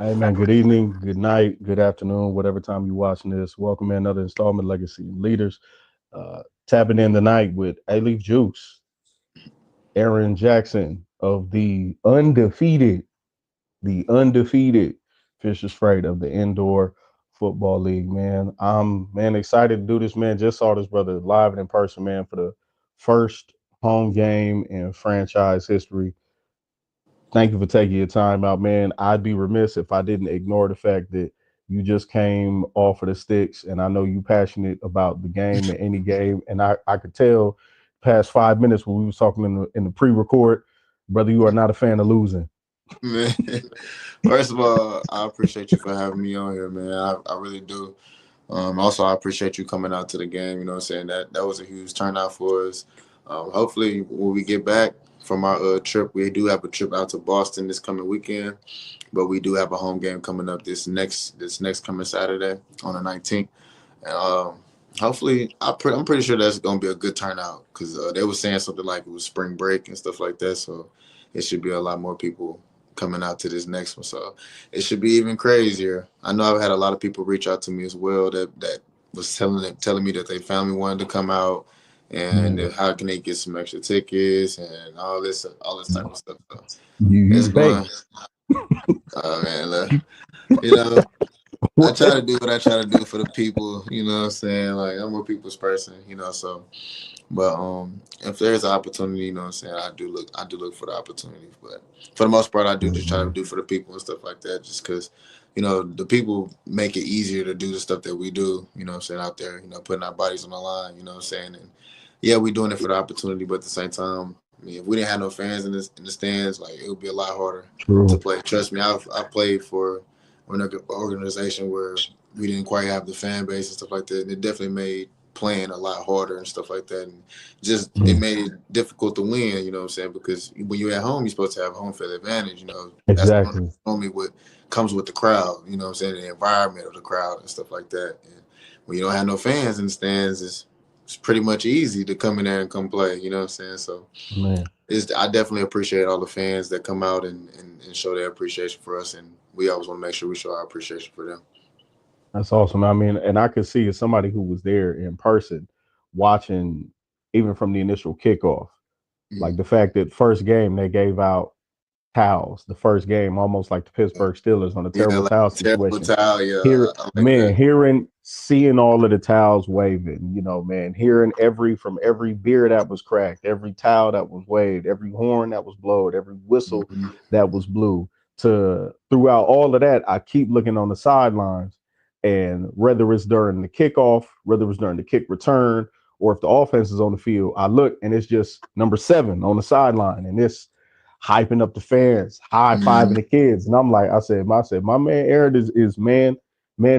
Hey man, good evening, good night, good afternoon, whatever time you're watching this. Welcome to another installment, of Legacy Leaders. Tapping in tonight with A-Leaf Juice, Aaron Jackson of the undefeated Fisher's Freight of the Indoor Football League. Man, I'm excited to do this. Man, just saw this brother live and in person. Man, for the first home game in franchise history. Thank you for taking your time out, man. I'd be remiss if I didn't ignore the fact that you just came off of the sticks, and I know you passionate about the game and any game. And I could tell past 5 minutes when we was talking in the pre-record, brother, you are not a fan of losing. Man, first of all, I appreciate you for having me on here, man. I really do. Also, I appreciate you coming out to the game. You know what I'm saying? That was a huge turnout for us. Hopefully, when we get back from our trip, we do have a trip out to Boston this coming weekend, but we do have a home game coming up this next coming Saturday on the 19th. And hopefully, I'm pretty sure that's going to be a good turnout because they were saying something like it was spring break and stuff like that. So it should be a lot more people coming out to this next one. So it should be even crazier. I know I've had a lot of people reach out to me as well that was telling me that they family wanted to come out and Man, how can they get some extra tickets and all this type of stuff. So you it's bait. going. Oh man, look, you know. I try to do what I try to do for the people, you know what I'm saying? Like I'm a people's person, so but if there's an opportunity, you know what I'm saying, I do look for the opportunity. But for the most part I do just try to do for the people and stuff like that, just because, the people make it easier to do the stuff that we do, you know what I'm saying, out there, putting our bodies on the line, you know what I'm saying? And yeah, we're doing it for the opportunity, but at the same time, I mean, if we didn't have no fans in the stands, like it would be a lot harder to True. play. Trust me, I've played for an organization where we didn't quite have the fan base and stuff like that. And it definitely made playing a lot harder and stuff like that. And just it Mm, made it difficult to win, you know what I'm saying? Because when you're at home, you're supposed to have home field advantage, That's exactly. normally what comes with the crowd, you know what I'm saying? The environment of the crowd and stuff like that. And when you don't have no fans in the stands, it's pretty much easy to come in there and come play, you know what I'm saying? So Man, I definitely appreciate all the fans that come out and show their appreciation for us, and we always want to make sure we show our appreciation for them. that's awesome. I mean, and I could see as somebody who was there in person watching even from the initial kickoff, like Mm. the fact that first game they gave out towels, the first game, almost like the Pittsburgh Steelers on a Yeah, terrible like towel terrible situation. towel. Yeah, Here, I like man, that. seeing all of the towels waving, man, hearing every beer that was cracked, every towel that was waved, every horn that was blowed, every whistle Mhm. that was blew. To throughout all of that, I keep looking on the sidelines, and whether it's during the kickoff, whether it's during the kick return, or if the offense is on the field, I look and it's just number 7 on the sideline, and it's hyping up the fans, high fiving Mhm. the kids. And I'm like, I said, my man Aaron is man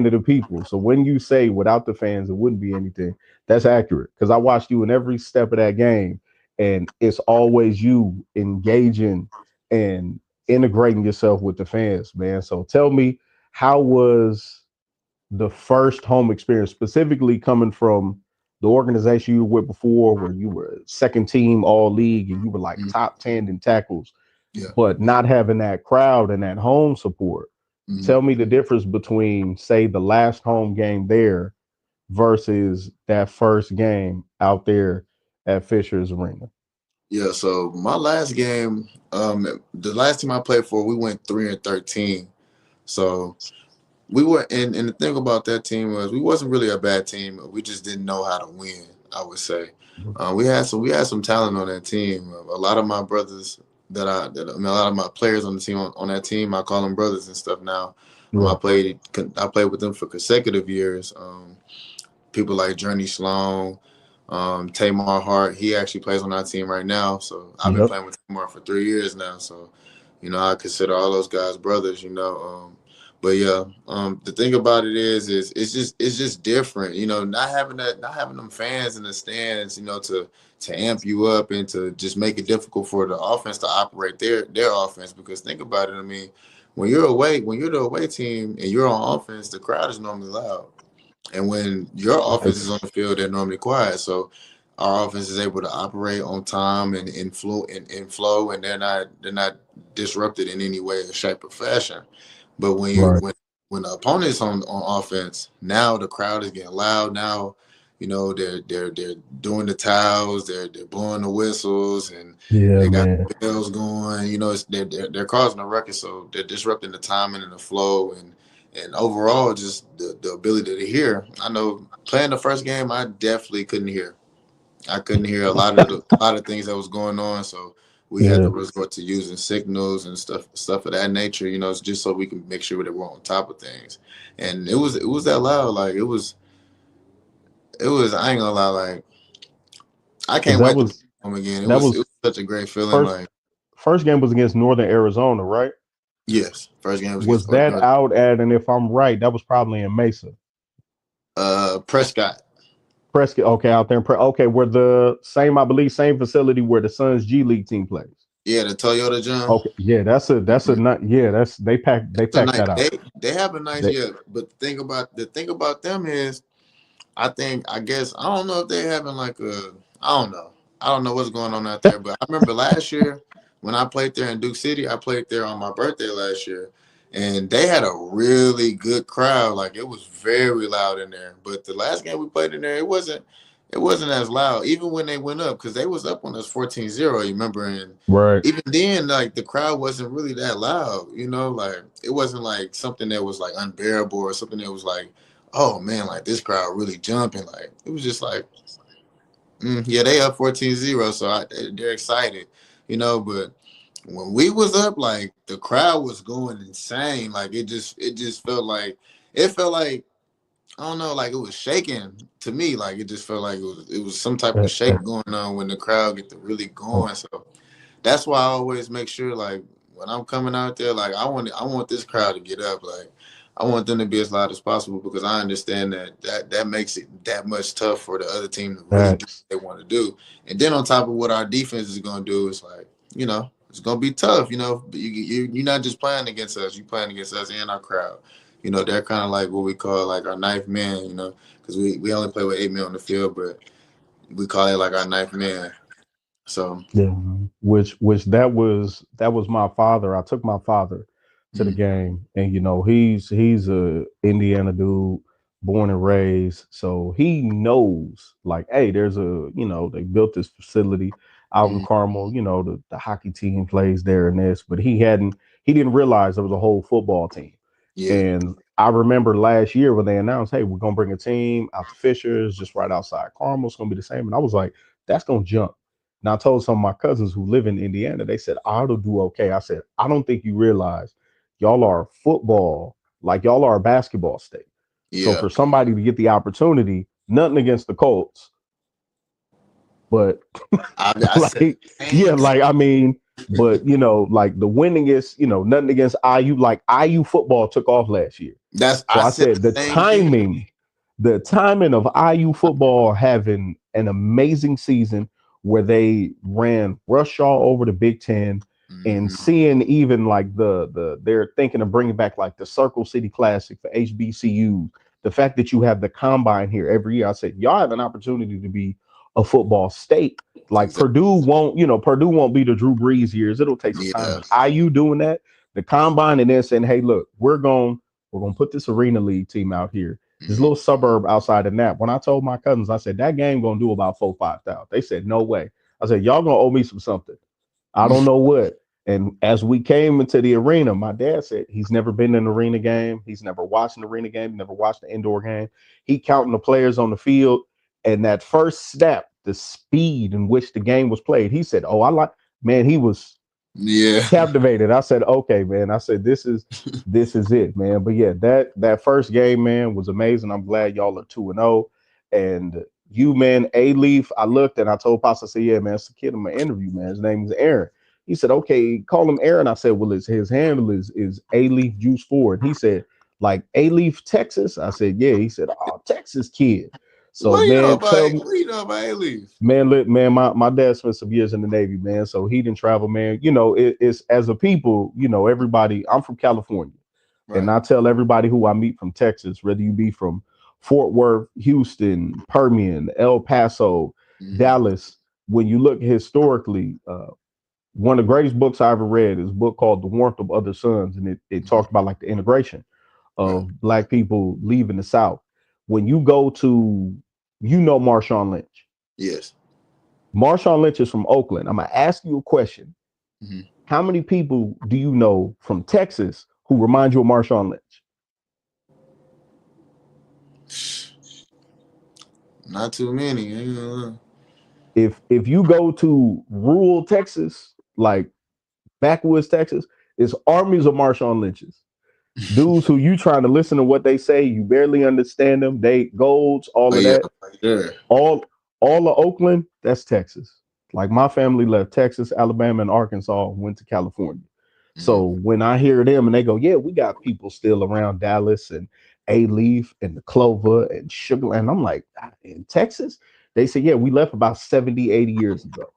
of the people. So when you say without the fans, it wouldn't be anything, that's accurate. Because I watched you in every step of that game, and it's always you engaging and integrating yourself with the fans, man. So tell me, how was the first home experience, specifically coming from the organization you were with before, where you were second team all league and you were like Mhm. top 10 in tackles, Yeah. but not having that crowd and that home support? Mhm. Tell me the difference between, say, the last home game there versus that first game out there at Fisher's Arena. Yeah. So my last game, the last team I played for, we went 3-13. So we were, and the thing about that team was we wasn't really a bad team. We just didn't know how to win, I would say. We had some talent on that team. A lot of my brothers I mean, a lot of my players on the team on that team, I call them brothers and stuff now. I Right. played with them for consecutive years. People like Journey Sloan, Tamar Hart. He actually plays on our team right now. So I've been Yep. playing with Tamar for 3 years now. So I consider all those guys brothers. But yeah, the thing about it is it's just different. Not having them fans in the stands. To amp you up and to just make it difficult for the offense to operate their offense. Because think about it. I mean, when you're the away team and you're on offense, the crowd is normally loud. And when your offense Right. is on the field, they're normally quiet. So our offense is able to operate on time and flow, and they're not disrupted in any way, shape, or fashion. But Right. when the opponent's on offense, now the crowd is getting loud. Now, they're doing the towels, they're blowing the whistles, and Yeah, they got man. bells going. They're causing a ruckus, so they're disrupting the timing and the flow, and overall just the ability to hear. I know playing the first game, I definitely couldn't hear. I couldn't hear a lot of things that was going on, so we had to Yeah. resort to using signals and stuff of that nature. It's just so we can make sure that we're on top of things. And it was that loud, like it was. I ain't gonna lie, like I Because can't wait to be home again. It that was it was was such a great feeling. first Like first game was against Northern Arizona, right? yes, first game was Was against that North out at, and if I'm right, that was probably in Mesa. Prescott. Prescott, okay, out there in okay, where the same, I believe, same facility where the Suns G League team plays. Yeah, the Toyota Gym. Okay, yeah, that's a Mhm. not, yeah, that's they So packed nice. that out. They have a nice, They, yeah. But the thing about them is I guess I don't know if they're having like a I don't know. I don't know what's going on out there, but I remember last year when I played there in Duke City, I played there on my birthday last year, and they had a really good crowd. Like it was very loud in there. But the last game we played in there, it wasn't as loud, even when they went up, because they was up on us 14-0, you remember? And right, even then, like the crowd wasn't really that loud, like it wasn't like something that was like unbearable or something that was like, oh man, like this crowd really jumping. Like it was just like, yeah, they up 14-0, so they're excited, but when we was up, like the crowd was going insane. Like it just felt like I don't know, like it was shaking to me. Like it just felt like it was some type of uh, shake going on when the crowd get to really uh, going. So that's why I always make sure, like when I'm coming out there, like I want this crowd to get up. Like I want them to be as loud as possible, because I understand that makes it that much tough for the other team to really do facts. what they want to do. And then on top of what our defense is going to do, it's like, it's going to be tough. You're not just playing against us, you're playing against us and our crowd. They're kind of like what we call like our ninth man. Because we only play with 8 men on the field, but we call it like our ninth man. So Yeah, which that was my father. I took my father to the mm, game, and he's a Indiana dude, born and raised, so he knows like, hey, there's they built this facility out in mm, Carmel. The hockey team plays there and this, but he didn't realize there was a whole football team. yeah, And I remember last year when they announced, hey, we're gonna bring a team out to Fishers, just right outside Carmel. It's gonna be the same, and I was like, that's gonna jump. And I told some of my cousins who live in Indiana, they said, I'll do okay. I said, I don't think you realize y'all are football, like y'all are a basketball state. So yeah. for somebody to get the opportunity, nothing against the Colts, but I said like, the yeah, same like I mean, but like the winningest, nothing against IU. Like IU football took off last year. So I I said said the same thing. the timing of IU football having an amazing season where they ran Rushaw over the Big Ten, and Hmm. seeing even like they're thinking of bringing back like the Circle City Classic for HBCU. The fact that you have the combine here every year, I said y'all have an opportunity to be a football state. Like Exactly. Purdue won't be the Drew Brees years. It'll take some time, Yeah. but IU doing that, the combine, and then saying, hey, look, we're gonna put this arena league team out here, this Hmm. little suburb outside of Nap. When I told my cousins, I said that game gonna do about 4-5 thousand. They said no way. I said y'all gonna owe me something. I don't know what. And as we came into the arena, my dad said he's never been in an arena game. He's never watched an arena game. Never watched an indoor game. He counting the players on the field, and that first snap, the speed in which the game was played. He said, "Oh, I like." Man, he was Yeah. captivated. I said, okay, man. I said, this is it, man. But yeah, that first game, man, was amazing. I'm glad y'all are 2-0. And you, man, A Leaf, I looked and I told Pastor, I said, yeah, man, it's a kid in my interview, man. His name is Aaron. He said, okay, call him Aaron. I said, well, his handle is A Leaf Juice Forward. He said, like A Leaf, Texas. I said, yeah. He said, oh, Texas kid. So man, tell me, What do you know about A-Leaf? man, look, man, my dad spent some years in the Navy, man. So he didn't travel, man. It's as a people, everybody. I'm from California, and Right. I tell everybody who I meet from Texas, whether you be from Fort Worth, Houston, Permian, El Paso, Hmm. Dallas. When you look historically, one of the greatest books I ever read is a book called The Warmth of Other Suns, and it Mm-hmm. talked about like the integration Right. of black people leaving the South. When you go to, Marshawn Lynch. Yes. Marshawn Lynch is from Oakland. I'm gonna ask you a question. Mm-hmm. How many people do you know from Texas who remind you of Marshawn Lynch? Not too many. If you go to rural Texas, like backwoods Texas, it's armies of Marshawn Lynches. Dudes who you trying to listen to what they say, you barely understand them. They golds, Oh all of yeah, that. yeah. All of Oakland, that's Texas. Like my family left Texas, Alabama, and Arkansas, went to California. So Mm-hmm. when I hear them and they go, yeah, we got people still around Dallas and A Leaf and the Clover and Sugarland. I'm like, in Texas? They say, yeah, we left about 70, 80 years ago.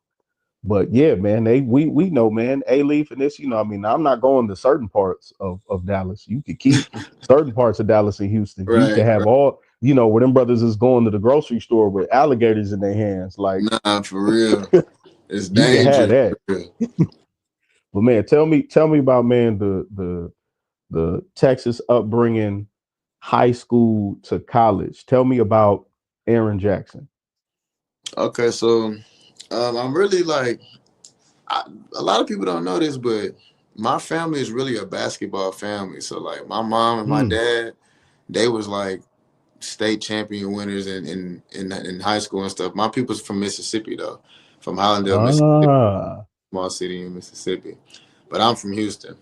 But yeah, man, we know, man, A Leaf and this, I mean, I'm not going to certain parts of Dallas. You could keep certain parts of Dallas and Houston. You could Right, have right. all, where them brothers is going to the grocery store with alligators in their hands. Like Nah, for real. It's you can have dangerous. that. For real. But man, tell me about, man, the Texas upbringing, high school to college. Tell me about Aaron Jackson. Okay, so I'm really like a lot of people don't know this, but my family is really a basketball family. So like my mom and my Mm. dad, they was like state champion winners in high school and stuff. My people's from Mississippi though, from Hollandale, Mississippi, Ah, small city in Mississippi. But I'm from Houston.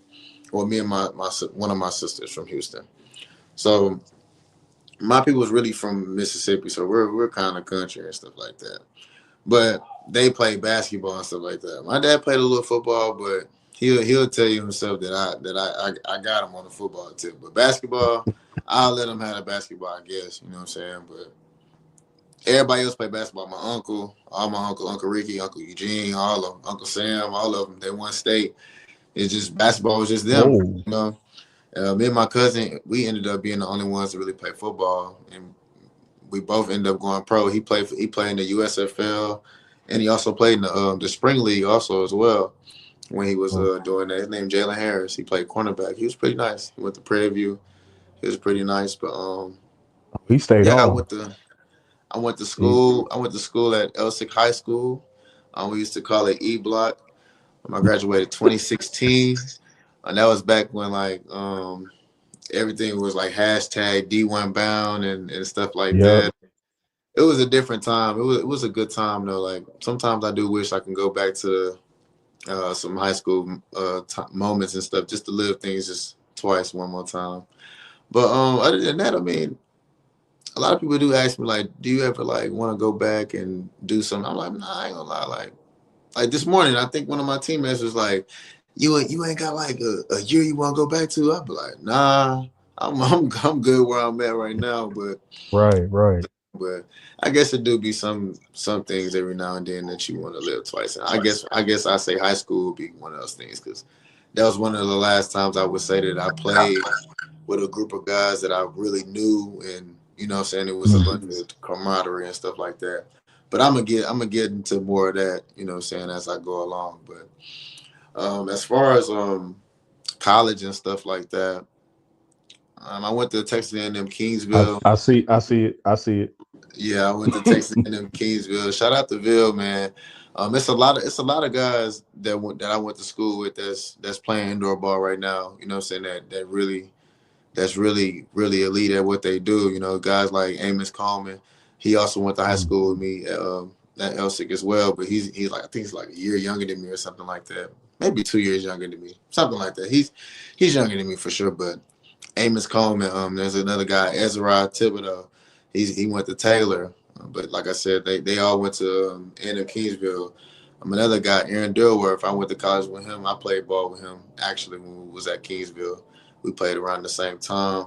Well, me and one of my sisters from Houston. So my people's really from Mississippi. So we're kind of country and stuff like that. But they play basketball and stuff like that. My dad played a little football, but he'll tell you himself that I got him on the football tip. But basketball, I'll let him have the basketball, I guess. You know what I'm saying? But everybody else play basketball. My uncle, all my Uncle Ricky, Uncle Eugene, all of them, Uncle Sam, all of them. They won state. It's just basketball was just them. whoa, You know, me and my cousin, we ended up being the only ones to really play football, and we both ended up going pro. He played in the USFL, and he also played in the spring league also as well when he was oh, doing that. His name Jalen Harris. He played cornerback. He was pretty nice. He went to Prairie View. He was pretty nice. But he stayed yeah, on. I went to He, school. I went to school at Elsick High School. We used to call it E Block. I graduated 2016, and that was back when like everything was like hashtag D1 bound and stuff like yep. that. It was a different time. It was a good time though. Like sometimes I do wish I can go back to some high school moments and stuff just to live things just twice, one more time. But other than that, I mean, a lot of people do ask me like, do you ever like want to go back and do something? I'm like, nah, I ain't gonna lie. Like this morning, I think one of my teammates was like, you ain't got like a year you want to go back to? I'd be like, nah, I'm good where I'm at right now, Right, right. but I guess it do be some things every now and then that you want to live twice. And I guess I say high school would be one of those things because that was one of the last times I would say that I played with a group of guys that I really knew, and what I'm saying, it was a bunch Mm. of camaraderie and stuff like that. But I'm gonna get into more of that, what I'm saying, as I go along. But as far as college and stuff like that, I went to Texas A&M Kingsville. I see it. I see it. Yeah, I went to Texas A&M Kingsville. Shout out to Ville, man. It's a lot of guys that I went to school with that's playing indoor ball right now. You know what I'm saying, that's really elite at what they do. Guys like Amos Coleman. He also went to high Mm. school with me at Elsick as well, but he's like, I think he's like a year younger than me or something like that. Maybe 2 years younger than me, something like that. He's younger than me for sure, but Amos Coleman. There's another guy, Ezra Thibodeau. He went to Taylor, but like I said, they all went to Anna Kingsville. Another guy, Aaron Dilworth. I went to college with him. I played ball with him actually when we was at Kingsville. We played around the same time.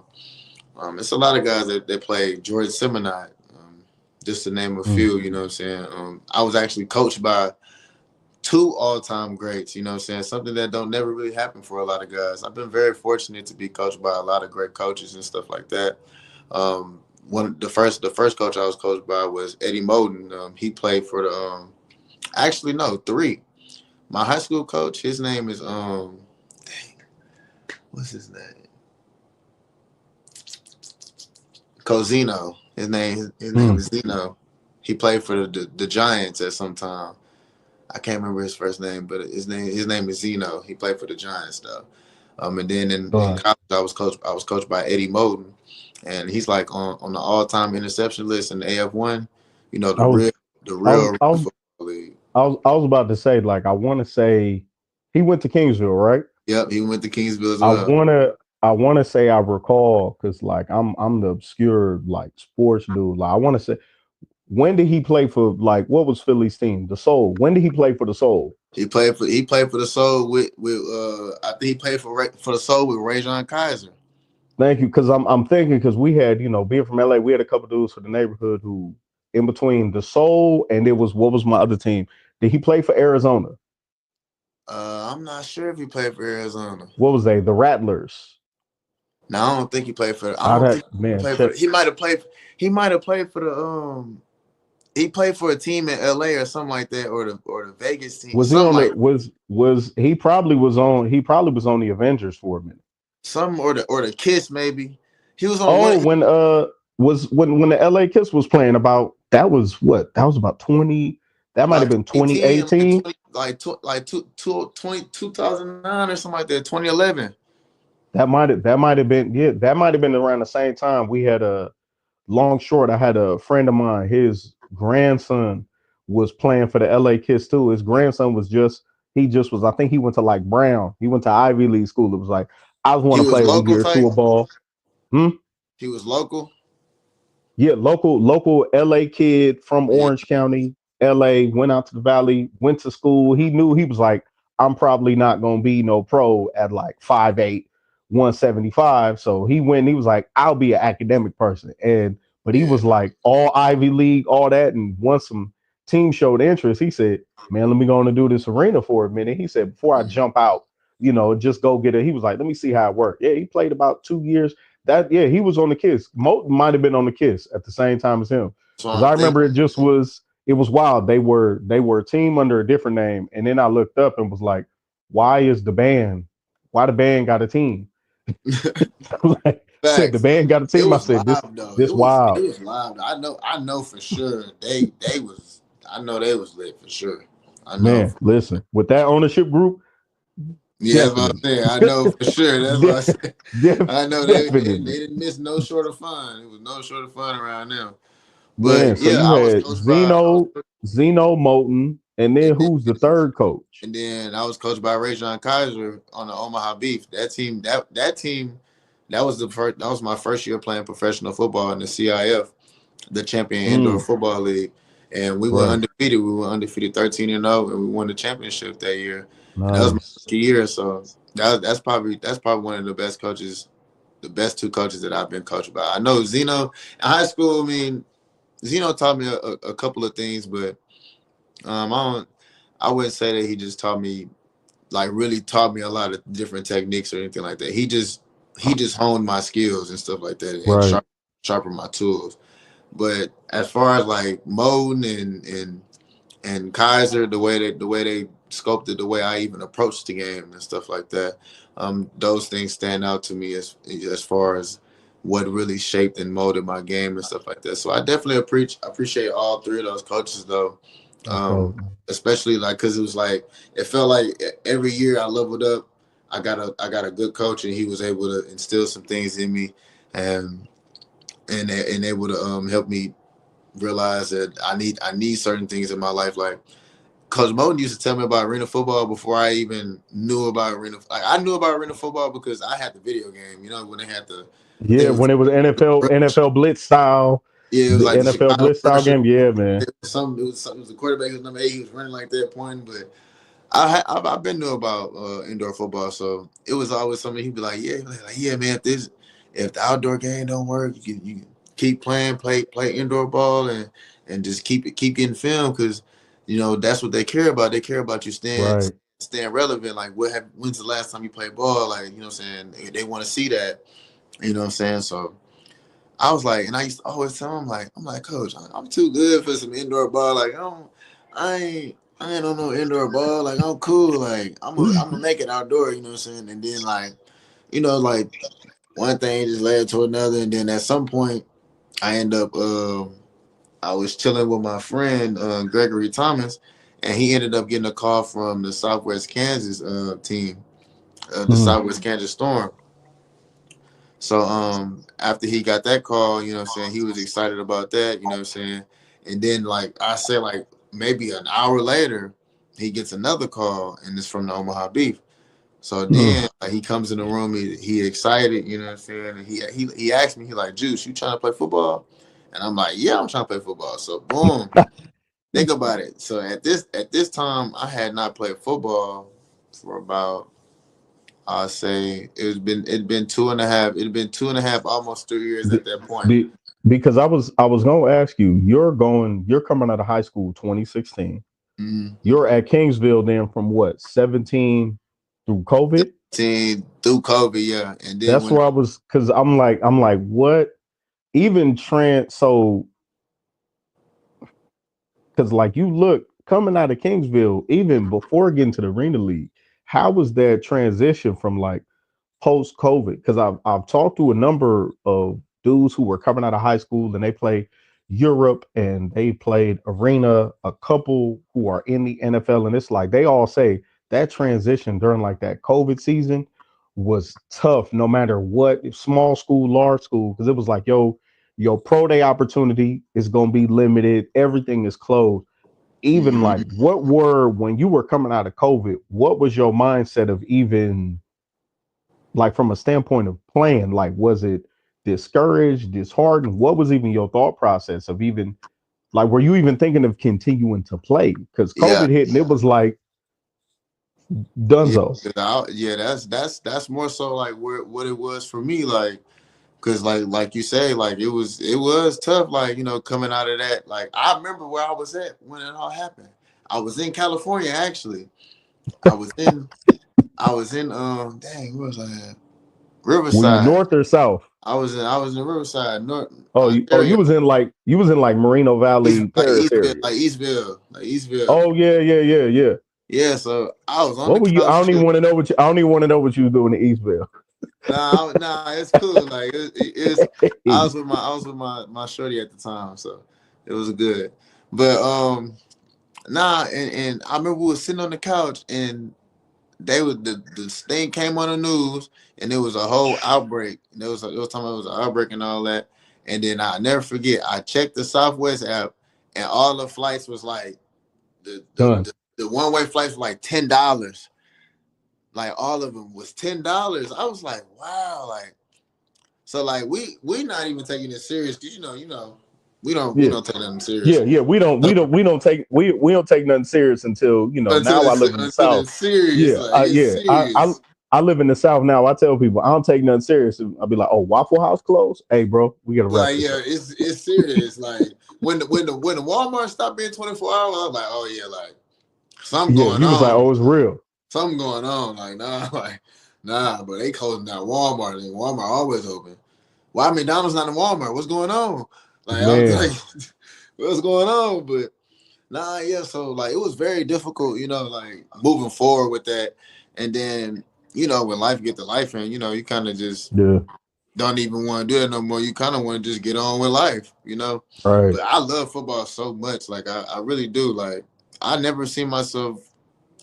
It's a lot of guys that play. George Simonite, just to name a Mm. few. You know what I'm saying? I was actually coached by two all-time greats. You know what I'm saying? Something that don't never really happen for a lot of guys. I've been very fortunate to be coached by a lot of great coaches and stuff like that. One the first coach I was coached by was Eddie Moden. He played for the actually no three. My high school coach, his name is dang, what's his name? Cozino. His name Mm, is Zeno. He played for the Giants at some time. I can't remember his first name, but his name is Zeno. He played for the Giants though. And then in God, college, I was coached by Eddie Moulton, and he's like on the all time interception list in the AF1. You know I was, the I was, real I was, football league. I was about to say, like, I want to say he went to Kingsville, right? Yep, he went to Kingsville as I well. wanna, I wanna say I recall because like I'm the obscure like sports dude. Like I want to say, when did he play for like what was Philly's team? The Soul. When did he play for the Soul? He played for the Soul with I think he played for the Soul with Rajon Kaiser. Thank you, because I'm thinking because we had being from LA, we had a couple dudes for the neighborhood who in between the Soul and it was what was my other team? Did he play for Arizona? I'm not sure if he played for Arizona. What was they? The Rattlers. No, I don't think he played for. I I'd don't have think he man played for. check. He might have played. He might have played for the. He played for a team in LA or something like that, or the Vegas team, Was he something on the like was he probably was on the Avengers for a minute. some or the Kiss maybe. He was on Oh, one. when was when the LA Kiss was playing about that was what? That was about 20, that might have Like been 2018 and like 2018. 20 like 2009 or something like that, 2011. That might have been, yeah, that might have been around the same time we had a long short. I had a friend of mine, his grandson was playing for the LA Kiss too. His grandson was just he just was I think he went to like Brown. He went to Ivy League school. It was like I just want He to was play a local year or two type. of ball. Hmm? He was local. Yeah, local LA kid from Yeah, Orange County, LA, went out to the valley, went to school. He knew he was like, I'm probably not gonna be no pro at like 5'8", 175. So he went, he was like, I'll be an academic person. And but he yeah, was like all Ivy League, all that, and once some team showed interest, he said, man, let me go on and do this arena for a minute. He said, before I yeah. jump out, just go get it. He was like, let me see how it worked. Yeah, he played about 2 years. That yeah, he was on the Kiss. Moat might have been on the Kiss at the same time as him. So Because I'm I thinking. remember it was wild. They were a team under a different name, and then I looked up and was like, why the band got a team? Like said the Facts. band got a It team. I was said live though. this It wild. was live. I know for sure they was. I know they was lit for sure. I know. Man, listen, with that ownership group, Yeah, that's what I'm definitely. saying. I know for sure. That's what I De- said. I know they definitely. didn't miss no short of fun. It was no short of fun around them. Man, But so yeah, you I was had coached by. Zeno Moulton, and then And who's the then third coach? and then I was coached by Rajon Kaiser on the Omaha Beef. That team that was the first. That was my first year playing professional football in the CIF, the Champion Indoor Mm, Football League, and we went right. undefeated. We were undefeated 13-0, and we won the championship that year. And that was my Nice. rookie year. So that's probably one of the best coaches, the best two coaches that I've been coached by. I know Zeno in high school. I mean, Zeno taught me a couple of things, but I don't. I wouldn't say that he just taught me like really taught me a lot of different techniques or anything like that. He just honed my skills and stuff like that and Right. sharpened my tools. But as far as like Moden and Kaiser, the way they sculpted the way I even approached the game and stuff like that, those things stand out to me as far as what really shaped and molded my game and stuff like that. So I definitely appreciate all three of those coaches though. That's Um, dope, man. especially like because it was like it felt like every year I leveled up. I got a good coach and he was able to instill some things in me and and able to help me realize that I need certain things in my life. Like Coach Moten used to tell me about arena football before I even knew about arena. Like I knew about arena football because I had the video game. You know when they had I think Yeah, it was when it was NFL Blitz style, yeah, it was the like the NFL Chicago Blitz style pressure. game. Yeah, man. It was the quarterback was number 8. He was running like that, pointing. But I've been to about indoor football, so it was always something. He'd be like, yeah, man, if the outdoor game don't work, you can keep playing, play indoor ball, and just keep getting film because that's what they care about. They care about you Right. staying relevant. Like when's the last time you played ball? Like what I'm saying, they want to see that. What I'm saying, so. I was like, and I used to always tell him, I'm like, Coach, I'm too good for some indoor ball. Like, I ain't. I ain't on no indoor ball. Like I'm cool. Like I'm gonna make it outdoor. You know what I'm saying? And then like, like one thing just led to another, and then at some point I end up. I was chilling with my friend Gregory Thomas, and he ended up getting a call from the Southwest Kansas team, the Mm, Southwest Kansas Storm. So after he got that call, you know what I'm saying, he was excited about that, you know what I'm saying? And then like I said, like maybe an hour later, he gets another call and it's from the Omaha Beef. So mm. then like, he comes in the room, he excited, you know what I'm saying? And he asked me, he like, Juice, you trying to play football? And I'm like, yeah, I'm trying to play football. So boom. Think about it. So at this time I had not played football for about I'll say it'd been 2.5. It'd been 2.5, almost 3 years Be, at that point. be- because I was gonna ask you, you're coming out of high school 2016. Mm-hmm. You're at Kingsville then from what, 17 through COVID? 17 through COVID, yeah, and then That's when where I was, because I'm like, what? Even trans so because like you look coming out of Kingsville, even before getting to the Arena League, how was that transition from like post COVID? Because I've talked to a number of dudes who were coming out of high school and they played Europe and they played Arena, a couple who are in the NFL, and it's like they all say that transition during like that COVID season was tough no matter what, small school, large school, because it was like, yo, your pro day opportunity is gonna be limited, everything is closed. Even like Mhm. what were when you were coming out of COVID, what was your mindset of even like from a standpoint of playing? Like, was it discouraged, disheartened? What was even your thought process of even like, were you even thinking of continuing to play? Because Yeah, COVID hit and it was like yeah, dunzo. yeah. That's more so like where what it was for me, like because like you say, like it was tough, like coming out of that. Like I remember where I was at when it all happened. I was in California actually. I was in I was in dang, where was I at? Were you Riverside. north or south? I was in Riverside, North You Ontario, was in like Moreno Valley, like Paris Eastville, area. like Eastville, like Eastville. Oh yeah, yeah, yeah, yeah. Yeah, so I was on the What were you? I couch don't even chill. want to know what you. I don't even want to know what you was doing in Eastville. Nah, it's cool. Like it's, I was with my shorty at the time, so it was good. But and I remember we was sitting on the couch and they was the thing came on the news and there was a whole outbreak. And it was talking about it was an outbreak and all that. And then I never forget, I checked the Southwest app and all the flights was like the the Done. the, the one way flights were like $10. Like all of them was $10. I was like, wow, like so like we not even taking it serious because we Yeah. don't take nothing Yeah, serious. yeah, we don't take nothing serious until Until now I it's live in the until South. it's serious, Yeah, like it's yeah. serious. I live in the South now. I tell people I don't take nothing serious. I'll be like, oh, Waffle House closed. Hey, bro, we gotta wrap Like this yeah, up. it's serious. Like when the Walmart stopped being 24 hours, I was like, oh yeah, like something Yeah, going you was like, on. oh, it's real, Something going on. Like nah, like nah, but they closing down Walmart and Walmart always open. Why McDonald's not in Walmart? What's going on? Like I was like, man. what's going on? But nah, yeah. So like it was very difficult, like moving forward with that. And then, when life get to life and you kind of just Yeah, don't even want to do that no more. You kind of want to just get on with life. right, But I love football so much. Like I really do. Like I never see myself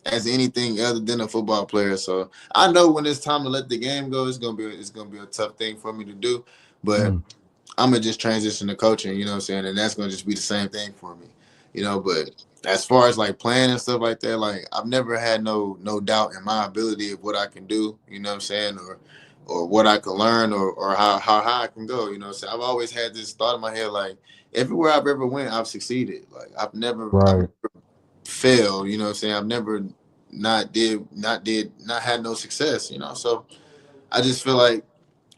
as anything other than a football player. So I know when it's time to let the game go, it's gonna be a tough thing for me to do. But mm, I'm gonna just transition to coaching, you know what I'm saying? And that's gonna just be the same thing for me. But as far as like playing and stuff like that, like I've never had no doubt in my ability of what I can do, you know what I'm saying, or what I can learn or how high I can go, you know what I'm saying? I've always had this thought in my head like everywhere I've ever went, I've succeeded. Like I've right, never failed, you know what I'm saying? I've never not had no success, So I just feel like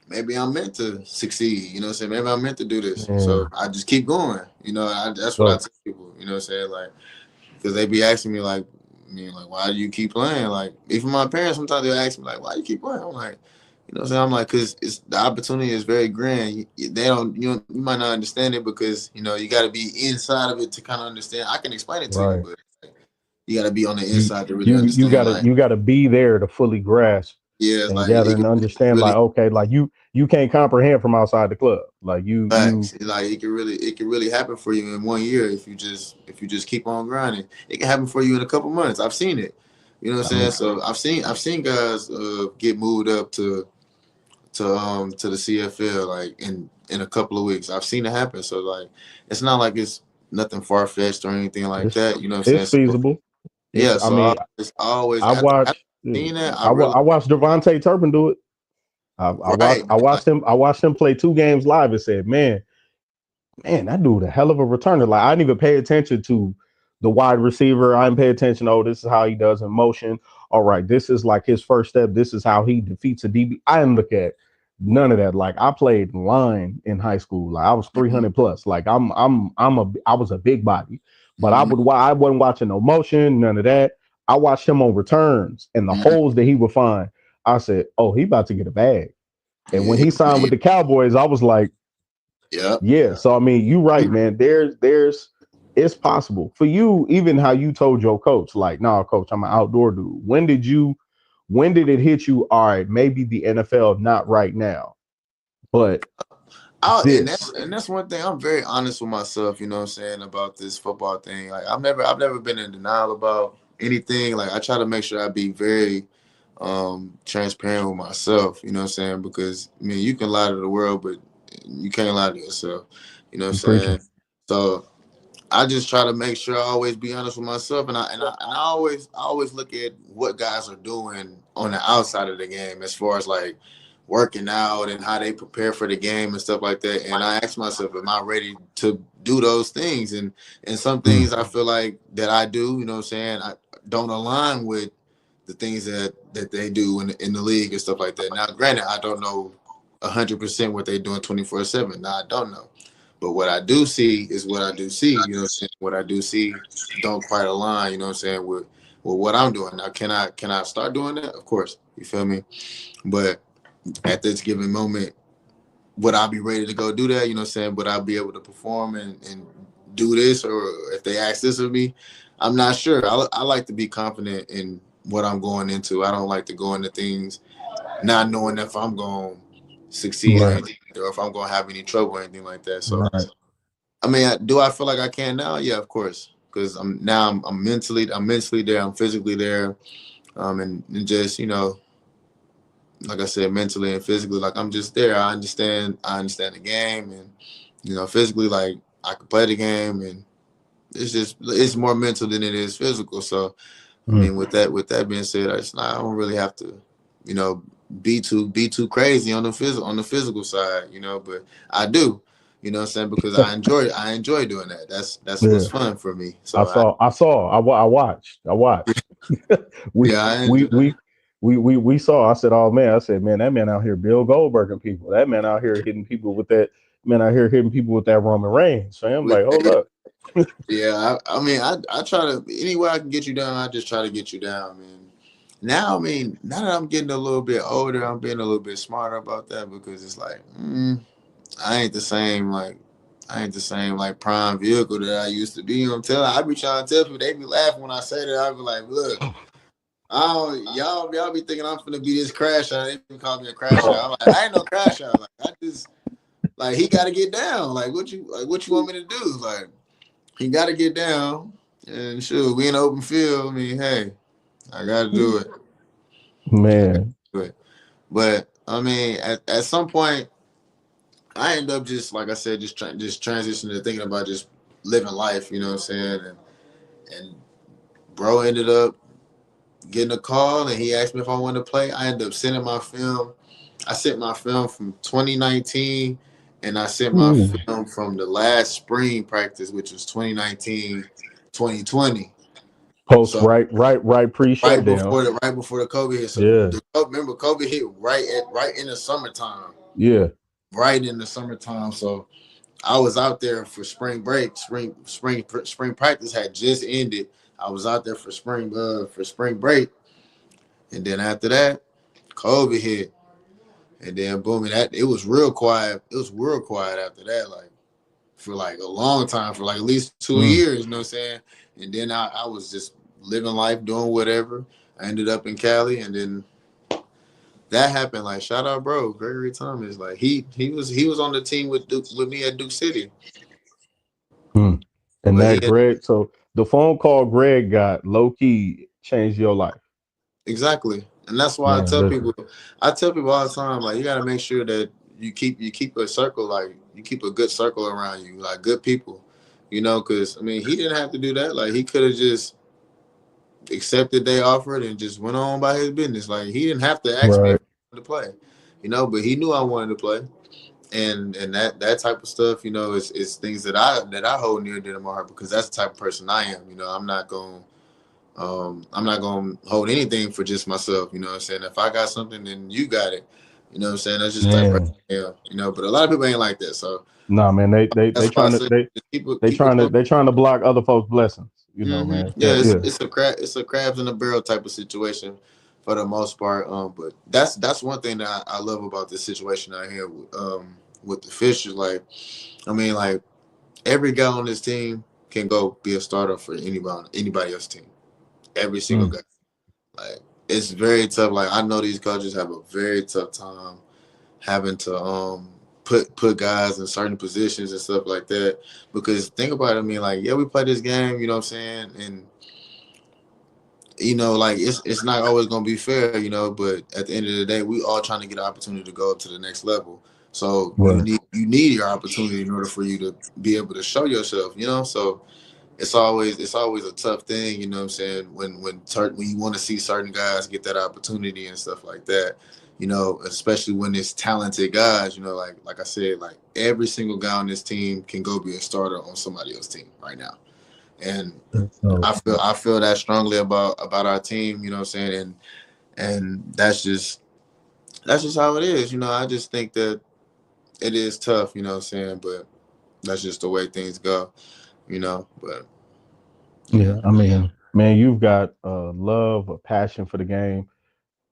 maybe I'm meant to succeed. You know what I'm saying? Maybe I'm meant to do this. So man. I just keep going. That's what I So tell people. You know what I'm saying? Like, because they be asking me like, why do you keep playing? Like, even my parents sometimes they'll ask me like, why you keep playing? I'm like, you know what I'm saying? I'm like, because it's the opportunity is very grand. They don't, you might not understand it because you got to be inside of it to kind of understand. I can explain it to you, right, but you got to be on the You inside to really you understand. gotta Like, you gotta be there to fully grasp yeah, and like gather it and can understand. Like, really okay, like you can't comprehend from outside the club. Like you facts. Like it can really happen for you in 1 year if you just keep on grinding. It can happen for you in a couple months. I've seen it. You know what I I'm saying? mean, So I've seen guys get moved up to the CFL like in a couple of weeks. I've seen it happen. So like it's not like it's nothing far fetched or anything like it's that. You know what I'm it's saying? So feasible. It's yeah, I so mean, I always I after watched yeah, seeing that, I realized I watched Devontae Turpin do it. right, like I watched him play 2 games live and said, man, that dude a hell of a returner. Like I didn't even pay attention to the wide receiver. I didn't pay attention. Oh, this is how he does in motion. All right, this is like his first step. This is how he defeats a DB. I didn't look at none of that. Like I played line in high school. Like I was mhm, 300 plus. Like I was a big body, but mhm, I wasn't watching no motion, none of that. I watched him on returns and the mhm. holes that he would find. I said, oh, he about to get a bag. And Yeah, when he signed with the Cowboys, I was like, yep. yeah, so I mean, you right, man. There's it's possible for you. Even how you told your coach, like, "Nah, coach, I'm an outdoor dude." When did it hit you? All right, maybe the NFL not right now, but And this that's one thing. I'm very honest with myself, you know what I'm saying, about this football thing. Like I've never been in denial about anything. Like I try to make sure I be very transparent with myself, you know what I'm saying? Because I mean you can lie to the world, but you can't lie to yourself. You know what I'm you preaching, saying? So I just try to make sure I always be honest with myself, and I always look at what guys are doing on the outside of the game, as far as like working out and how they prepare for the game and stuff like that. And I ask myself, am I ready to do those things? And some mm, things I feel like that I do, you know what I'm saying, I don't align with the things that they do in the league and stuff like that. Now, granted, I don't know 100% what they're doing 24/7. Now, I don't know. But what I do see is what I do see. You know what I'm saying? What I do see don't quite align, you know what I'm saying, with what I'm doing. Now can I start doing that? Of course. You feel me? But at this given moment, would I be ready to go do that? You know what I'm saying? Would I be able to perform and do this? Or if they ask this of me, I'm not sure. I like to be confident in what I'm going into. I don't like to go into things not knowing if I'm going to succeed or right, anything, or if I'm going to have any trouble or anything like that. So right. I mean, do I feel like I can now? Yeah, of course, because I'm mentally there, I'm physically there, and just like I said, mentally and physically, like I'm just there. I understand the game, and physically, like I can play the game, and it's more mental than it is physical. So, I Mm. mean, with that being said, I don't really have to, you know, be too crazy on on the physical side, but I do, you know what I'm saying, because I enjoy doing that. That's Yeah, what's fun for me. So I watched. we yeah, I we enjoy. we we saw. I said, "Oh man!" I said, "Man, that man out here, Bill Goldberg and people. That man out here hitting people with that. Man out here hitting people with that Roman Reigns." So I'm With like, "Hold up." yeah, I mean, I try to any way I can get you down. I just try to get you down, man. Now, I mean, now that I'm getting a little bit older, I'm being a little bit smarter about that because it's like, I ain't the same like I ain't the same like prime vehicle that I used to be. You know what I'm telling? I be trying to tell people, they be laughing when I say that. I be like, look, I don't, y'all be thinking I'm finna be this crash out. They be calling me a crash out. I'm like, I ain't no crash out. Like I just like he got to get down. What you want me to do? Like he got to get down. And sure, we in the open field. I mean, hey, I got to do it. I got to Man, do it. But I mean, at some point, I end up just like I said, just transitioning to thinking about just living life. You know what I'm saying? And bro ended up getting a call, and he asked me if I wanted to play. I ended up sending my film. I sent my film from 2019, and I sent my ooh, film from the last spring practice, which was 2019, 2020. post So right pre shutdown. right before the COVID hit. So Yeah, remember COVID hit right in the summertime, yeah. right in the summertime. So I was out there for spring break. Spring practice had just ended. I was out there for spring break, and then after that, COVID hit, and then boom, and that it was real quiet. It was real quiet after that, like for like a long time, for like at least two Mm. years. You know what I'm saying? And then I was just living life, doing whatever. I ended up in Cali, and then that happened. Like shout out, bro, Gregory Thomas. Like he was on the team with Duke, with me at Duke City, Hmm. And but he that had, Greg, so the phone call Greg got low key changed your life. exactly, and that's why Man, listen. I tell people all the time, like you got to make sure that you keep a circle, like you keep a good circle around you, like good people, because I mean he didn't have to do that. Like he could have just accepted they offered and just went on by his business. Like he didn't have to ask me if Right. I wanted to play, but he knew I wanted to play. And that type of stuff, is things that I hold near and dear to my heart because that's the type of person I am. I'm not gonna hold anything for just myself. You know what I'm saying? If I got something, then you got it. You know what I'm saying? That's just the type of person Man. I am. But a lot of people ain't like that. So Nah, man, they that's why I trying to say just they keep a trying to close. they trying to block other folks' blessings. You know, man. Yeah, Yeah, it's yeah. it's a it's a crabs in a barrel type of situation for the most part. But that's one thing that I love about this situation I have with the Fishers. Like, I mean, like every guy on this team can go be a starter for anybody else's team. Every single Mm. guy. Like it's very tough. Like I know these coaches have a very tough time having to put guys in certain positions and stuff like that. Because think about it, I mean, like, yeah, we play this game, you know what I'm saying? And like it's not always gonna be fair, but at the end of the day, we all trying to get an opportunity to go up to the next level. So you Right. need your opportunity in order for you to be able to show yourself, So it's always a tough thing, you know what I'm saying, when you want to see certain guys get that opportunity and stuff like that, especially when it's talented guys, like I said, like every single guy on this team can go be a starter on somebody else's team right now. And So I feel that strongly about our team, you know what I'm saying? And that's just how it is, I just think that it is tough, you know what I'm saying, but that's just the way things go, but yeah. yeah, I mean, man, you've got a love, a passion for the game.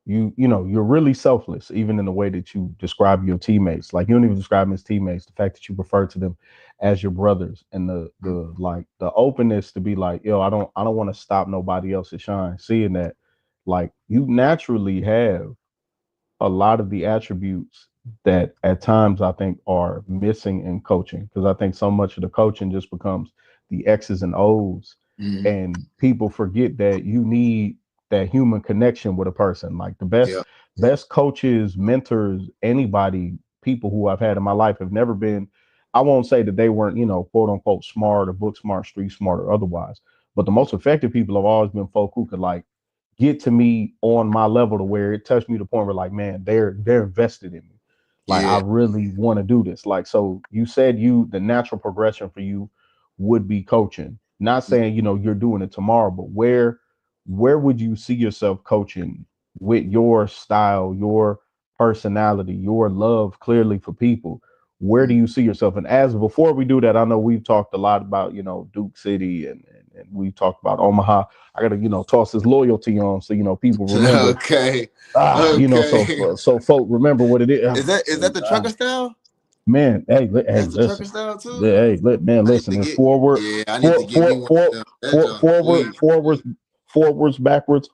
You know you're really selfless even in the way that you describe your teammates. Like you don't even describe them as teammates. The fact that you refer to them as your brothers and the like the openness to be like, yo, I don't want to stop nobody else's shine. Seeing that, like you naturally have a lot of the attributes that at times I think are missing in coaching because I think so much of the coaching just becomes the X's and O's, Hmm. and people forget that you need that human connection with a person. Like the best Yeah. best coaches, mentors, anybody, people who I've had in my life have never been. I won't say that they weren't, quote unquote smart or book smart, street smart or otherwise, but the most effective people have always been folk who could like get to me on my level to where it touched me to the point where like, man, they're invested in me. Like I Yeah. really want to do this. Like, so you said the natural progression for you would be coaching. Not saying, you're doing it tomorrow, but where would you see yourself coaching with your style, your personality, your love clearly for people? Where do you see yourself? And as before we do that, I know we've talked a lot about, Duke City and we've talked about Omaha. I gotta, toss this loyalty on so people remember. Okay. So Okay. so folk remember what it is. Is that the trucker style? Man, hey, That's the trucker listen, style too. man, I need listen. to It's get. forward, Yeah, I need to get me one of them. That junk sweet. forwards, backwards.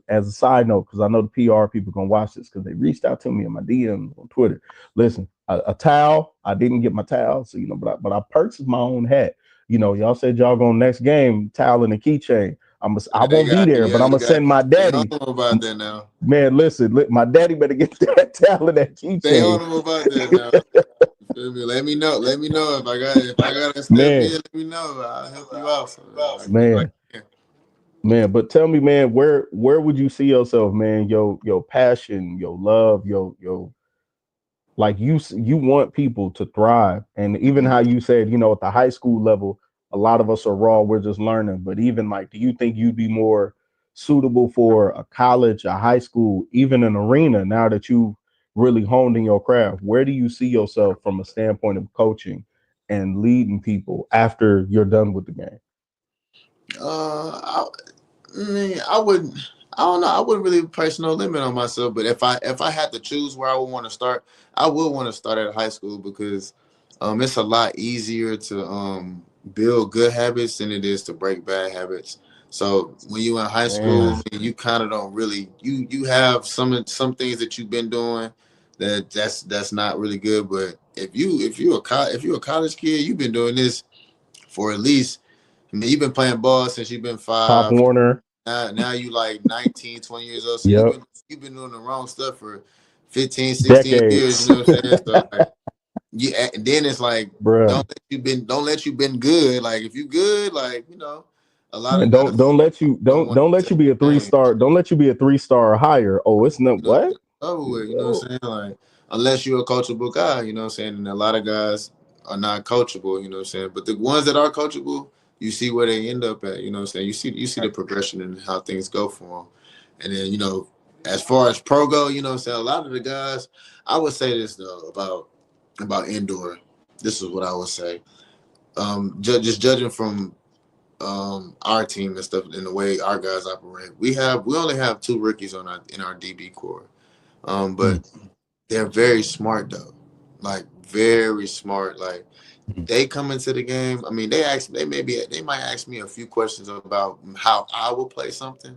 As a side note, because I know the PR people gonna watch this because they reached out to me in my DM on Twitter. Listen, a towel. I didn't get my towel, so but I purchased my own hat. Y'all said y'all going next game, towel and a keychain. I Yeah, you won't be got. there, but Yeah, I'm you gonna got. send my Stay on daddy. them about that now. Man, listen, my daddy better get that towel and that Stay on keychain. them about that now. You feel me? Let me know. Let me know if I gotta step in. Man, Let me know. I'll help you out. So if I man, can. man. But tell me, man, where would you see yourself, man? Your passion, your love, your like you want people to thrive, and even how you said, at the high school level, a lot of us are raw. We're just learning. But even like, do you think you'd be more suitable for a college, a high school, even an arena? Now that you've really honed in your craft, where do you see yourself from a standpoint of coaching and leading people after you're done with the game? Uh, I mean, I wouldn't. I don't know. I wouldn't really place no limit on myself. But if I had to choose where I would want to start, I would want to start at high school because it's a lot easier to build good habits than it is to break bad habits. So when you in high school, Man, you kind of don't really you have some things that you've been doing that's not really good. But if you're a college kid, you've been doing this for at least. I mean, you've been playing ball since you've been Pop 5. Warner. Now you like 19, 20 years old. So Yep. you've been doing the wrong stuff for 15, 16 years. You Decades. know what I'm saying? So like, yeah, and then it's like Bruh. don't let you been good. Like if you good, like a lot Man, of guys don't let you don't want don't to let take you be a the three game. star. Don't let you be a 3 star or higher. Oh, it's not You know, what? it's over with. You know what Oh, I'm saying? Like unless you're a coachable guy. You know what I'm saying? And a lot of guys are not coachable. You know what I'm saying? But the ones that are coachable, you see where they end up at. You know what I'm saying? You see the progression and how things go for them. And then as far as pro go, you know what I'm saying? A lot of the guys, I would say this though about indoor. This is what I would say. Just judging from our team and stuff and the way our guys operate, we only have 2 rookies in our DB core. But mm, they're very smart though, like very smart. Like mm. they come into the game. I mean, they might ask me a few questions about how I will play something,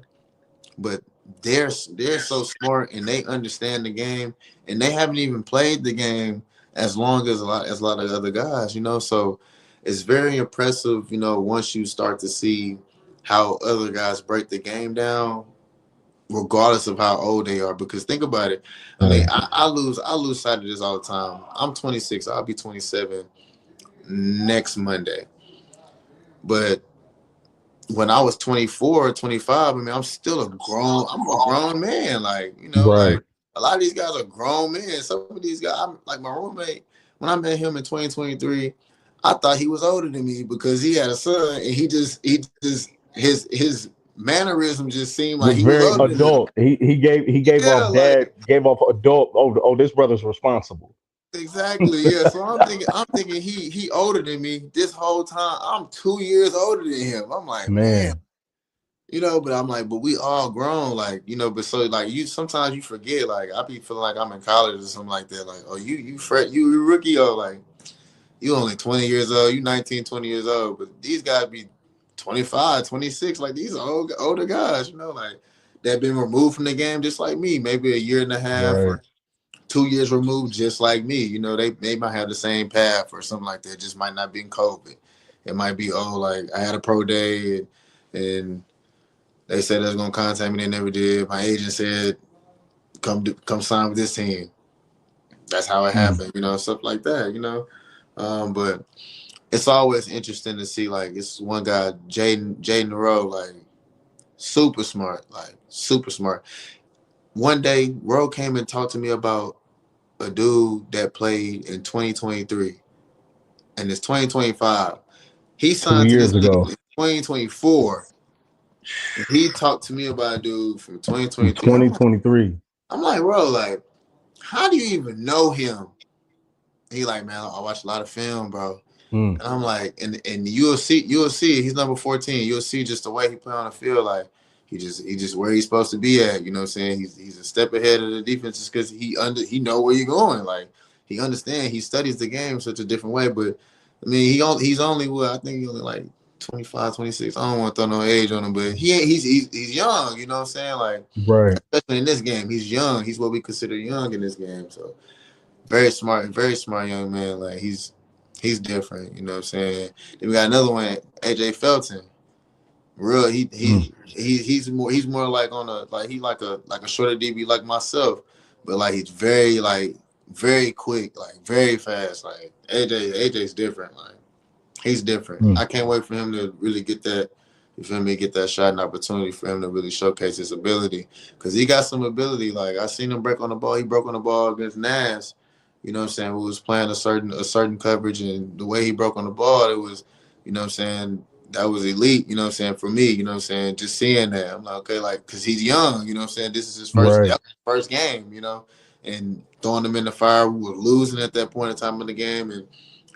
but they're so smart and they understand the game and they haven't even played the game as long as a lot of other guys. So it's very impressive. Once you start to see how other guys break the game down, regardless of how old they are. Because think about it. I mean, Right. I lose sight of this all the time. I'm 26. I'll be 27 next Monday. But when I was 24, 25, I mean, I'm a grown man. Like, Right. like a lot of these guys are grown men. Some of these guys, like my roommate, when I met him in 2023, I thought he was older than me because he had a son and his mannerism just seemed like he Was was very older than me. adult. He gave Yeah, off like adult. Oh, this brother's responsible. exactly. Yeah. So I'm thinking he older than me this whole time. I'm 2 years older than him. I'm like, man, Man. but I'm like, but we all grown, like, but so like you sometimes you forget, like I be feeling like I'm in college or something like that. Like, oh, you rookie, or like you only 20 years old, you 19, 20 years old, but these guys be 25, 26. Like these are older guys, like that been removed from the game just like me, maybe a year and a half Right. or 2 years removed just like me. They might have the same path or something like that. It just might not be in COVID. It might be, oh, like I had a pro day and they said they was gonna contact me. They never did. My agent said, come sign with this team." That's how it Mm. happened. Stuff like that. But it's always interesting to see. Like it's one guy, Jaden Rowe, like super smart. One day, Rowe came and talked to me about a dude that played in 2023, and it's 2025. He Two signed to this years team ago. in 2024. And he talked to me about a dude from From 2023. I'm 2023. I'm like, bro, like, how do you even know him? He like, man, I watch a lot of film, bro. Mm. And I'm like, and you'll see, he's number 14. You'll see just the way he play on the field, like he just where he's supposed to be at. You know what I'm saying? He's a step ahead of the defense just because he know where you're going. Like he understands, he studies the game such a different way. But I mean, he's only what I think he's only like 25, 26. I don't want to throw no age on him, but he's young. You know what I'm saying? Like Right. especially in this game, he's young. He's what we consider young in this game. So very smart young man. Like he's different. You know what I'm saying? Then we got another one, AJ Felton. Real, Mm. he's more like on a like he like a shorter DB like myself, but like he's very quick, like very fast. Like AJ's different. Like he's different. Mm. I can't wait for him to really get that. You feel me? Get that shot and opportunity for him to really showcase his ability, because he got some ability. Like I seen him break on the ball. He broke on the ball against Nas. You know what I'm saying? Who was playing a certain coverage, and the way he broke on the ball, it was, you know what I'm saying, that was elite. You know what I'm saying, for me. You know what I'm saying, just seeing that, I'm like, okay, like, because he's young. You know what I'm saying, this is his first Right. that was his first game. And throwing him in the fire, we were losing at that point in time in the game, and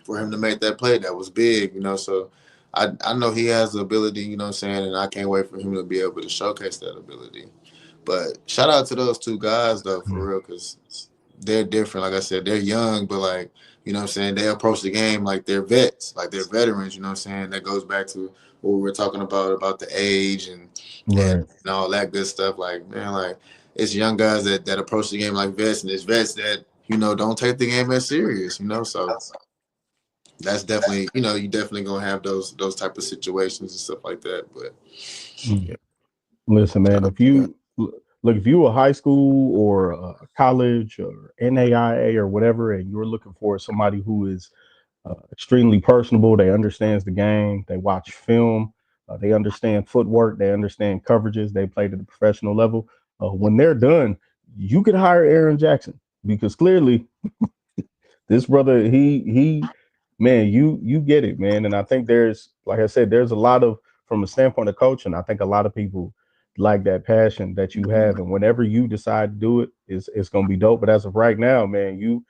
for him to make that play, that was big. So I know he has the ability, you know what I'm saying, and I can't wait for him to be able to showcase that ability. But shout out to those two guys though, for Mm. real, because they're different. Like I said, they're young, but like, you know what I'm saying, they approach the game like they're vets, like they're veterans, you know what I'm saying? That goes back to what we were talking about the age and Right. all that good stuff. Like, man, like it's young guys that approach the game like vets, and it's vets that, you know, don't take the game as serious, you know. So that's definitely, you know, you definitely gonna have those type of situations and stuff like that. But Mm. yeah, Listen, shout man, out if to that. you look, if you were high school or college or NAIA or whatever, and you're looking for somebody who is extremely personable, they understands the game, they watch film, they understand footwork, they understand coverages, they played at a professional level. When they're done, you could hire Aaron Jackson because clearly this brother, he man, you get it, man. And I think there's, like I said, there's a lot of, from a standpoint of coaching, I think a lot of people like that passion that you have, and whenever you decide to do it, it's gonna be dope. But as of right now, man, you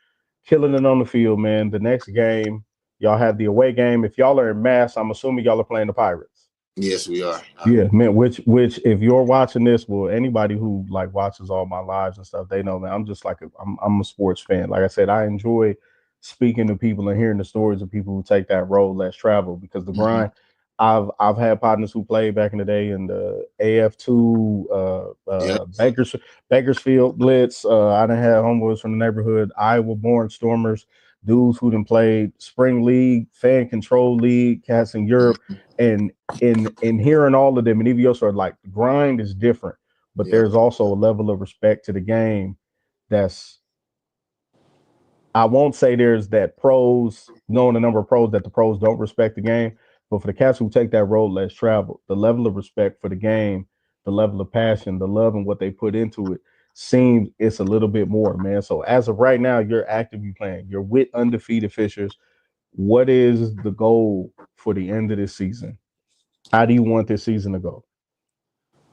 killing it on the field, man. The next game, y'all have the away game. If y'all are in mass, I'm assuming y'all are playing the Pirates. Yes, we are. Yeah, man. Which, if you're watching this, well, anybody who like watches all my lives and stuff, they know, man. I'm just like I'm a sports fan. Like I said, I enjoy speaking to people and hearing the stories of people who take that road less travel because the Mm-hmm. grind. I've had partners who played back in the day in the AF2, Yep. Bakersfield Blitz. I done had homeboys from the neighborhood, Iowa born Stormers, dudes who done played Spring League, Fan Control League, cats in Europe, Mm-hmm. and in hearing all of them, and even you sort of like the grind is different, but Yep. there's also a level of respect to the game that's, I won't say there's that pros, knowing the number of pros that the pros don't respect the game, but for the cats who take that road less traveled, the level of respect for the game, the level of passion, the love and what they put into it seems it's a little bit more, man. So as of right now, you're actively playing. You're with undefeated Fishers. What is the goal for the end of this season? How do you want this season to go?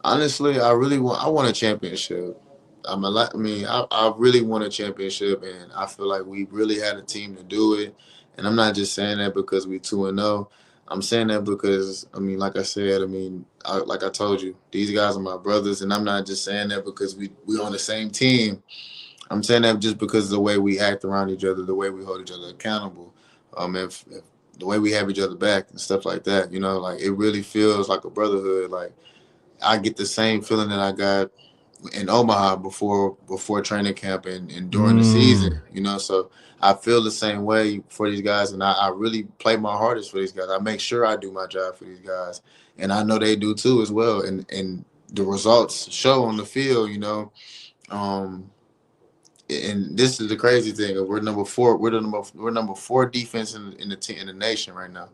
Honestly, I want a championship. I mean, I really want a championship, and I feel like we really had a team to do it. And I'm not just saying that because we 2-0. I'm saying that because, I mean, like I said, I mean, like I told you, these guys are my brothers, and I'm not just saying that because we on the same team. I'm saying that just because of the way we act around each other, the way we hold each other accountable, if the way we have each other back and stuff like that. You know, like it really feels like a brotherhood. Like I get the same feeling that I got in Omaha before training camp and during the season, Mm, you know. So I feel the same way for these guys, and I really play my hardest for these guys. I make sure I do my job for these guys, and I know they do too as well. And the results show on the field, you know. Um, and this is the crazy thing: we're number four. We're number four defense in the team in the nation right now,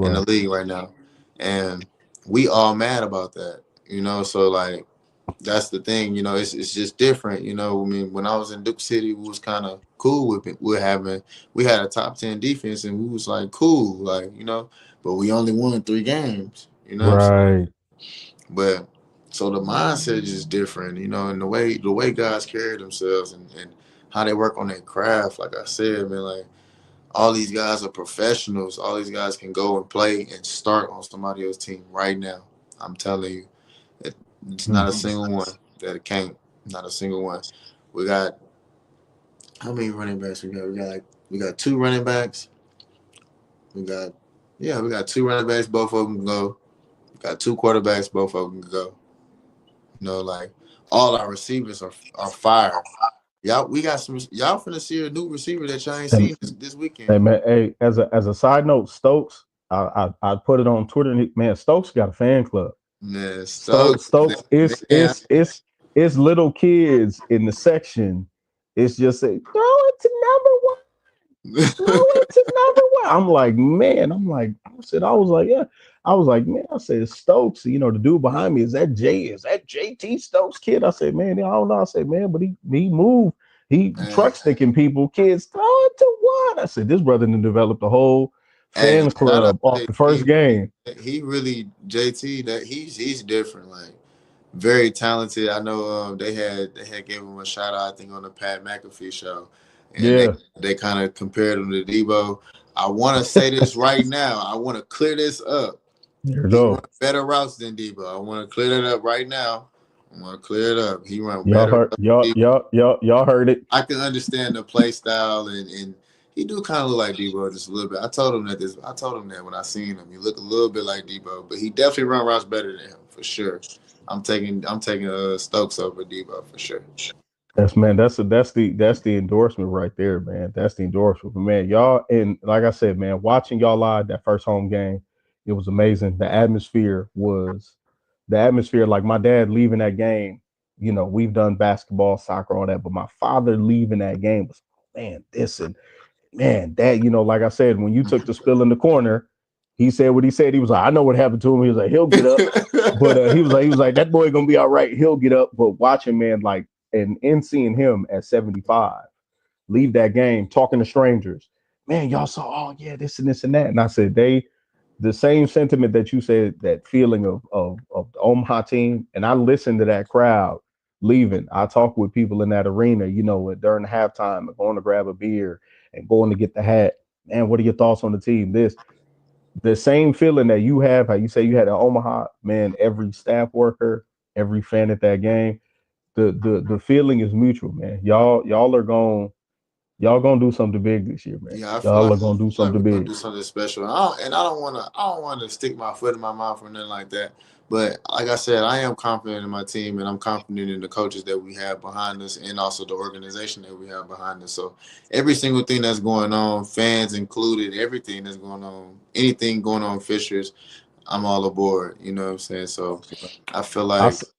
in the right, league right now, and we all mad about that, you know. So like that's the thing, you know. It's just different, you know. I mean, when I was in Duke City, we was kind of cool with it. We had a top 10 defense, and we was like cool, like, you know. But we only won 3 games, you know. right. But so the mindset is just different, you know, and the way guys carry themselves and how they work on their craft. Like I said, man, like all these guys are professionals. All these guys can go and play and start on somebody else's team right now. I'm telling you, it's not Mm. a single one that can't. Not a single one. We got how many running backs we got? We got 2 running backs. We got we got 2 running backs. Both of them can go. We got 2 quarterbacks. Both of them can go. You know, like all our receivers are fire. Y'all, we got some. Y'all finna see a new receiver that y'all ain't And, seen this hey weekend. man, hey, as a side note, Stokes, I put it on Twitter. Man, Stokes got a fan club. Man, Stokes, Stokes, Stokes, man, it's little kids in the section. It's just say throw it to number one. Throw it to number one. I'm like, man, I was like, yeah. I was like, man, I said, Stokes, the dude behind me, is that JT Stokes kid? I said, man, I don't know. I said, man, but he moved. He man. truck sticking people, kids, throw it to one. I said, this brother done developed a whole Hey, fan shout out club off to the JT. first game. He really JT that he's different. Like very talented. I know they had gave him a shout out, I think, on the Pat McAfee show, and they Yeah, they kind of compared him to Debo. I want to say this right now. I want to clear this up. there you He run go. better routes than Debo. I want to clear that up right now. I'm gonna clear it up. He run Y'all better. heard y'all heard it. I can understand the play style, and he do kind of look like Debo just a little bit. I told him that this. I told him that when I seen him, he look a little bit like Debo, but he definitely run routes better than him for sure. I'm taking Stokes over Debo for sure. That's man. That's the endorsement right there, man. That's the endorsement, man. Y'all and like I said, man, watching y'all live that first home game, it was amazing. The atmosphere. Like my dad leaving that game. You know, we've done basketball, soccer, all that, but my father leaving that game was man. This and man, that like I said, when you took the spill in the corner, he said what he said. He was like, I know what happened to him. He was like, he'll get up. But he was like, that boy gonna be all right. He'll get up. But watching man, like, and seeing him at 75 leave that game talking to strangers, man, y'all saw, oh yeah, this and this and that. And I said, the same sentiment that you said, that feeling of the Omaha team. And I listened to that crowd leaving. I talked with people in that arena, during halftime, going to grab a beer and going to get the hat. Man, what are your thoughts on the team? The same feeling that you have, how you say you had in Omaha, man, every staff worker, every fan at that game, the feeling is mutual, man. Y'all gonna do something big this year, man. Yeah, I feel Y'all like, are gonna do we're something gonna big. do something special. I don't want to. I don't want to stick my foot in my mouth or nothing like that. But like I said, I am confident in my team, and I'm confident in the coaches that we have behind us, and also the organization that we have behind us. So every single thing that's going on, fans included, everything that's going on, anything going on, Fishers, I'm all aboard. You know what I'm saying? So I feel I, like s-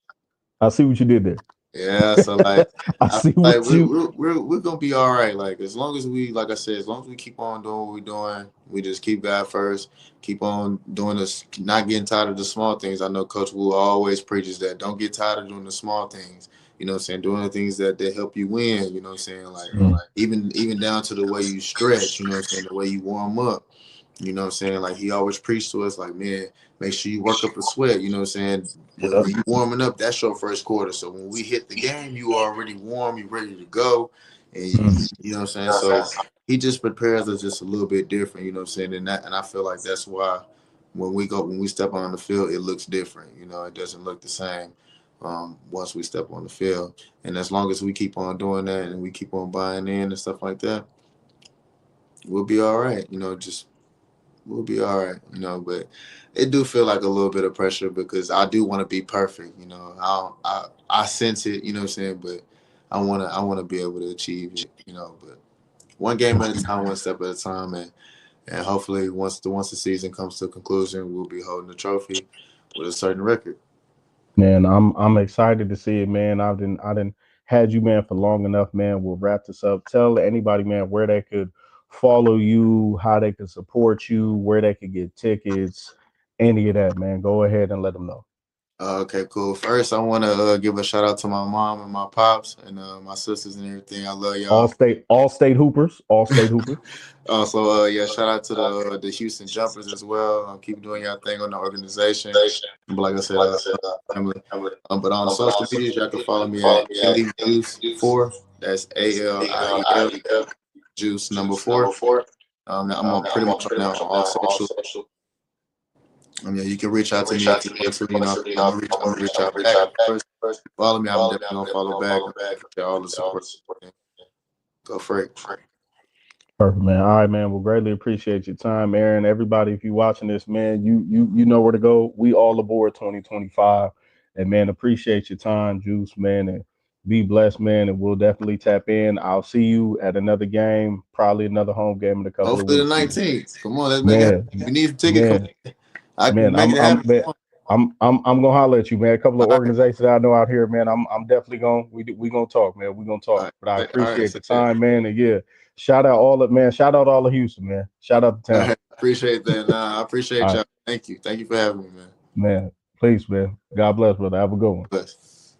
I see what you did there. yeah, so like I I see feel like what you. we're gonna be all right. Like as long as we, like I said, as long as we keep on doing what we're doing, we just keep God first, keep on doing this, not getting tired of the small things. I know Coach Wu always preaches that don't get tired of doing the small things. You know what I'm saying? Doing the things that help you win, you know what I'm saying? Like Mm, even down to the way you stretch, you know what I'm saying, the way you warm up. You know what I'm saying? Like he always preached to us, like, man, make sure you work up a sweat. You know what I'm saying? When yeah. you warming up, that's your first quarter. So when we hit the game, you already warm, you ready to go. And Mm, you know what I'm saying? So he just prepares us just a little bit different, you know what I'm saying? And I feel like that's why when we step on the field, it looks different. You know, it doesn't look the same once we step on the field. And as long as we keep on doing that and we keep on buying in and stuff like that, we'll be all right. You know, just we'll be all right, you know. But it do feel like a little bit of pressure because I do want to be perfect, you know. I sense it, you know what I'm saying. But I wanna be able to achieve it, you know. But one game at a time, one step at a time, and hopefully once the season comes to a conclusion, we'll be holding the trophy with a certain record. Man, I'm excited to see it, man. I didn't had you, man, for long enough, man. We'll wrap this up. Tell anybody, man, where they could follow you, how they could support you, where they could get tickets, any of that, man. Go ahead and let them know. Okay, cool. First, I want to give a shout out to my mom and my pops and my sisters and everything. I love y'all. All state hoopers. Also, yeah, shout out to the Houston Jumpers as well. Keep doing your thing on the organization. But like I said, family. But on social medias, y'all can follow me at Ellie Juice 4. That's ALIEL Juice number 4. I'm on pretty much on now on all social. Yeah, you can reach out to me if you want to. You know, I'm gonna reach out back. Of course, follow me. I'm definitely gonna follow back. I appreciate all the support. Go for it. Perfect, man. All right, man. We'll greatly appreciate your time, Aaron. Everybody, if you're watching this, man, you know where to go. We all aboard 2025, and man, appreciate your time, Juice, man, and be blessed, man. And we'll definitely tap in. I'll see you at another game, probably another home game in a couple of Hopefully the weeks, man. 19th. Come on, let's make it happen. Man, If you need a ticket, come man, on. I can man. make it happen. Man, Come I'm gonna holler at you, man. A couple of on. All right, organizations I know out here, man. I'm definitely gonna we gonna talk, man. We gonna all talk. right, But I all right. appreciate Say the that. time, man. And yeah, shout out all of man. Shout out all of Houston, man. Shout out the All town. right, appreciate that. Nah, I appreciate All y'all. right, Thank you for having me, man. man. Please, man. God bless, brother. Have a good one. Bless.